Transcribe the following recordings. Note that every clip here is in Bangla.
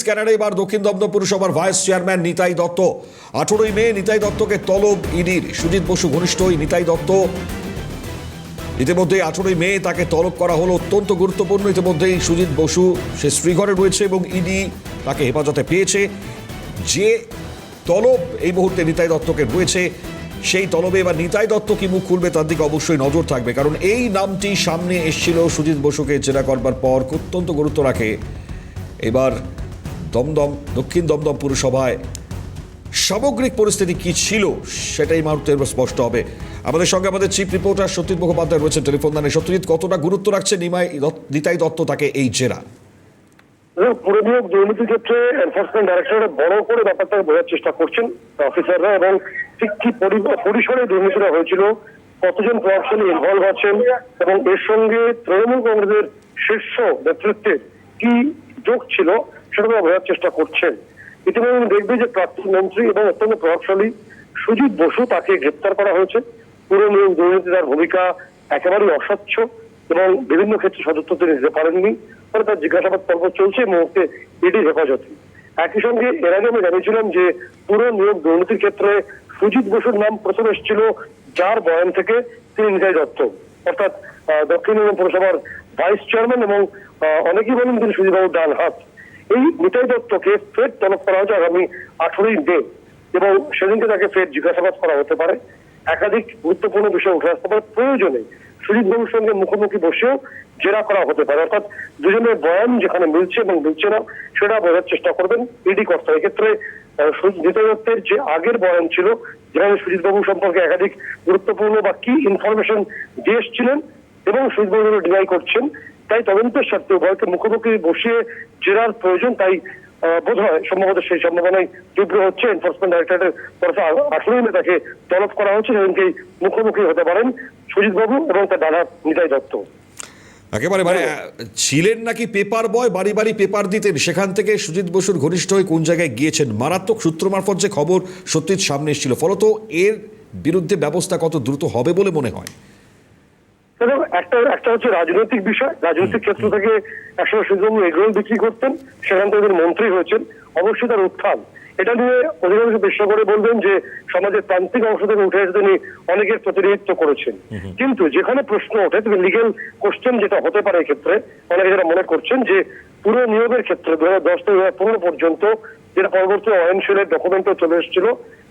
স্ক্যানারে এবার দক্ষিণ দমদম পুরসভার ভাইস চেয়ারম্যান নিতাই দত্ত। 18ই মে নিতাই দত্তকে তলব ইডির। সুজিত বসু ঘনিষ্ঠ নিতাই দত্ত ইতিমধ্যে 18ই মে তাকে তলব করা হলো। অত্যন্ত গুরুত্বপূর্ণ, ইতিমধ্যেই সুজিত বসু সে শ্রীঘরে রয়েছে এবং ইডি তাকে হেফাজতে পেয়েছে। যে তলব এই মুহূর্তে নিতাই দত্তকে রয়েছে, সেই তলবে এবার নিতাই দত্ত কি মুখ খুলবে তার দিকে অবশ্যই নজর থাকবে, কারণ এই নামটি সামনে এসেছিল সুজিত বসুকে জেরা করবার পর। অত্যন্ত গুরুত্ব রাখে এবার দক্ষিণ দমদম পুরসভায় সামগ্রিক পরিস্থিতি কি ছিল সেটাই মুহূর্তে স্পষ্ট হবে। আমাদের সঙ্গে আমাদের চিফ রিপোর্টার সত্যজিৎ মুখোপাধ্যায় রয়েছেন টেলিফোন লাইনে। সত্যজিৎ, কতটা গুরুত্ব রাখছে নিতাই দত্ত তাকে এই জেরা? পুরনিয়োগ দুর্নীতির ক্ষেত্রে এনফোর্সমেন্ট ডাইরেক্টরেট বড় করে ব্যাপারটাকে বোঝার চেষ্টা করছেন অফিসাররা, এবং ঠিক কি পরিসরে দুর্নীতিটা হয়েছিল, কতজন প্রভাবশালী ইনভলভ আছেন এবং এর সঙ্গে তৃণমূল কংগ্রেসের শীর্ষ নেতৃত্বে কি যোগ ছিল সেটা বোঝার চেষ্টা করছেন। ইতিমধ্যে দেখবে যে প্রাক্তন মন্ত্রী এবং অত্যন্ত প্রভাবশালী সুজিত বসু তাকে গ্রেপ্তার করা হয়েছে। পুরো নিয়োগ দুর্নীতি তার ভূমিকা একেবারেই অস্বচ্ছ এবং বিভিন্ন ক্ষেত্রে সদস্য তিনি নিতে পারেননি, ফলে তার জিজ্ঞাসাবাদ পর্ব চলছে এই মুহূর্তে ইডির হেফাজতে। একই সঙ্গে এর আগে আমি জানিয়েছিলাম যে পুরো নিয়োগ দুর্নীতির ক্ষেত্রে সুজিত বসুর নাম প্রথম এসেছিল, যার বয়ান থেকে তিনি নিতাই দত্ত অর্থাৎ দক্ষিণ দমদম পুরসভার ভাইস চেয়ারম্যান এবং অনেকেই বলেন তিনি সুজিতবাবুর ডান হাত। এই নিতাই দত্তকে ফের তলব করা হচ্ছে আগামী 18ই মে এবং সেদিনকে তাকে ফের জিজ্ঞাসাবাদ করা হতে পারে। একাধিক গুরুত্বপূর্ণ বিষয় উঠে আসতে পারে, প্রয়োজনে সুজিত বাবুর সঙ্গে মুখোমুখি বসেও জেরা করা হতে পারে, অর্থাৎ দুজনের বয়ান যেখানে মিলছে এবং মিলছে না সেটা বোঝার চেষ্টা করবেন ইডি কর্তা। এক্ষেত্রে নিতাই দত্তের যে আগের বয়ান ছিল, যেখানে সুজিত বাবু সম্পর্কে একাধিক গুরুত্বপূর্ণ বা কি ইনফরমেশন দিয়ে এসেছিলেন এবং সুজিত বাবু ডিনাই করছেন, তাই তদন্তের স্বার্থে উভয়কে মুখোমুখি বসিয়ে জেরার প্রয়োজন। তাই বোধ হয় সম্ভবত সেই সম্ভাবনাই তীব্র হচ্ছে। এনফোর্সমেন্ট ডাইরেক্টরেটের তরফে 18ই মে তাকে তলব করা হচ্ছে, সেদিনকেই মুখোমুখি হতে পারেন সুজিত বাবু এবং তার দাদা নিতাই দত্ত। একেবারে মানে ছিলেন নাকি পেপার বয়, বাড়ি বাড়ি পেপার দিতেন, সেখান থেকে সুজিত বসুর ঘনিষ্ঠ হয়ে কোন জায়গায় গিয়েছেন, মারাত্মক সূত্র মারফত যে খবর সত্যির সামনে এসেছিল। ফলত এর বিরুদ্ধে ব্যবস্থা কত দ্রুত হবে বলে মনে হয়? একটা হচ্ছে রাজনৈতিক বিষয়। রাজনৈতিক ক্ষেত্র থেকে একসময় সুজিতবাবু এগরোল বিক্রি করতেন, সেখান থেকে তিনি মন্ত্রী হয়েছেন, অবশ্যই তার উত্থান। এটা নিয়ে অধিকাংশ বিশ্ব করে বলবেন যে সমাজের প্রান্তিক অংশ থেকে উঠে এসে তিনি অনেকের প্রতিনিধিত্ব করেছেন। কিন্তু যেখানে প্রশ্ন ওঠে, তিনি লিগেল কোশ্চেন যেটা হতে পারে এক্ষেত্রে, অনেকে যারা মনে করছেন যে পুরো নিয়োগের ক্ষেত্রে 2010 থেকে 2015 পর্যন্ত যেটা পরবর্তী অয়নশীলের ডকুমেন্টও চলে এসেছিল,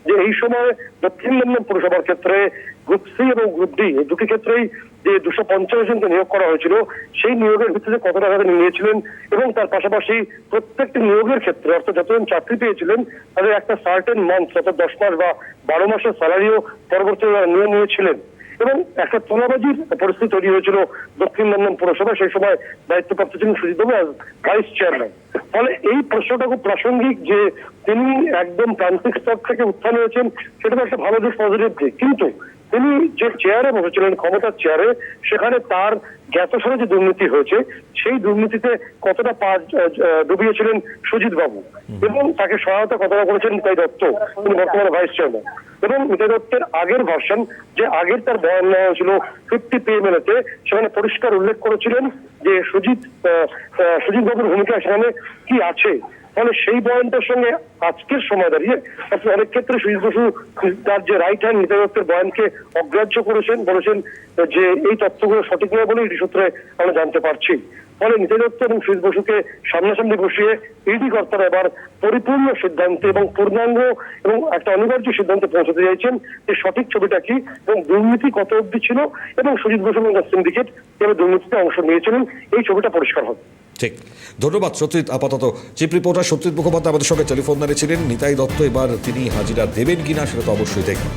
যে এই সময় দক্ষিণ দমদম পুরসভার ক্ষেত্রে গ্রুপ সি এবং গ্রুপ ডি এই দুটি ক্ষেত্রেই যে 250 জনকে নিয়োগ করা হয়েছিল, সেই নিয়োগের ভিত্তিতে কত টাকা তিনি নিয়েছিলেন এবং তার পাশাপাশি প্রত্যেকটি নিয়োগের ক্ষেত্রে অর্থাৎ যতজন চাকরি পেয়েছিলেন তাদের একটা সার্টেন মান্থ অর্থাৎ 10 মাস বা 12 মাসের স্যালারিও পরবর্তী নিয়েছিলেন। এবং একটা তোলাবাজির পরিস্থিতি তৈরি হয়েছিল দক্ষিণ দমদম পুরসভায়। সেই সময় দায়িত্বপ্রাপ্ত ছিলেন সুজিত বাবু অ্যাজ ভাইস চেয়ারম্যান। ফলে এই প্রশ্নটা খুব প্রাসঙ্গিক যে তিনি একদম প্রান্তিক স্তর থেকে উত্থান হয়েছেন, সেটা তো একটা ভালো দিক, পজিটিভ দিক। কিন্তু তিনি যে চেয়ারে বসেছিলেন, ক্ষমতার চেয়ারে, সেখানে তার জ্ঞাতসারে যে দুর্নীতি হয়েছে, সেই দুর্নীতিতে কতটা পা ডুবিয়েছিলেন সুজিত বাবু এবং তাকে সহায়তা কতটা করেছেন নিতাই দত্ত, তিনি বর্তমানে ভাইস চেয়ারম্যান। এবং নিতাই দত্তের আগের ভার্সন, যে আগের তার বয়ান নেওয়া হয়েছিল 50 PMLA-তে, সেখানে পরিষ্কার উল্লেখ করেছিলেন যে সুজিত বাবুর ভূমিকা সেখানে কি আছে। ফলে সেই বয়ানটার সঙ্গে আজকের সময় দাঁড়িয়ে অনেক ক্ষেত্রে সুজিত বসু তার যে রাইট হ্যান্ড নিতাই দত্তের বয়ানকে অগ্রাহ্য করেছেন, বলেছেন যে এই তথ্যগুলো সঠিক নয় বলে ইডি সূত্রে আমরা জানতে পারছি। ফলে নিতাই দত্ত এবং সুজিত বসুকে সামনাসামনি বসিয়ে ইডি কর্তারা এবার পরিপূর্ণ সিদ্ধান্তে এবং পূর্ণাঙ্গ এবং একটা অনিবার্য সিদ্ধান্তে পৌঁছতে চাইছেন যে সঠিক ছবিটা কি এবং দুর্নীতি কত অবধি ছিল এবং সুজিত বসু এবং সিন্ডিকেট কিভাবে দুর্নীতিতে অংশ নিয়েছিলেন, এই ছবিটা পরিষ্কার হবে। ঠিক, ধন্যবাদ সত্যজিৎ। আপাতত চিফ রিপোর্টার সত্যজিৎ মুখোপাধ্যায় আমাদের সঙ্গে টেলিফোন লাইনে ছিলেন। নিতাই দত্ত এবার তিনি হাজিরা দেবেন কিনা সেটা তো অবশ্যই দেখবেন।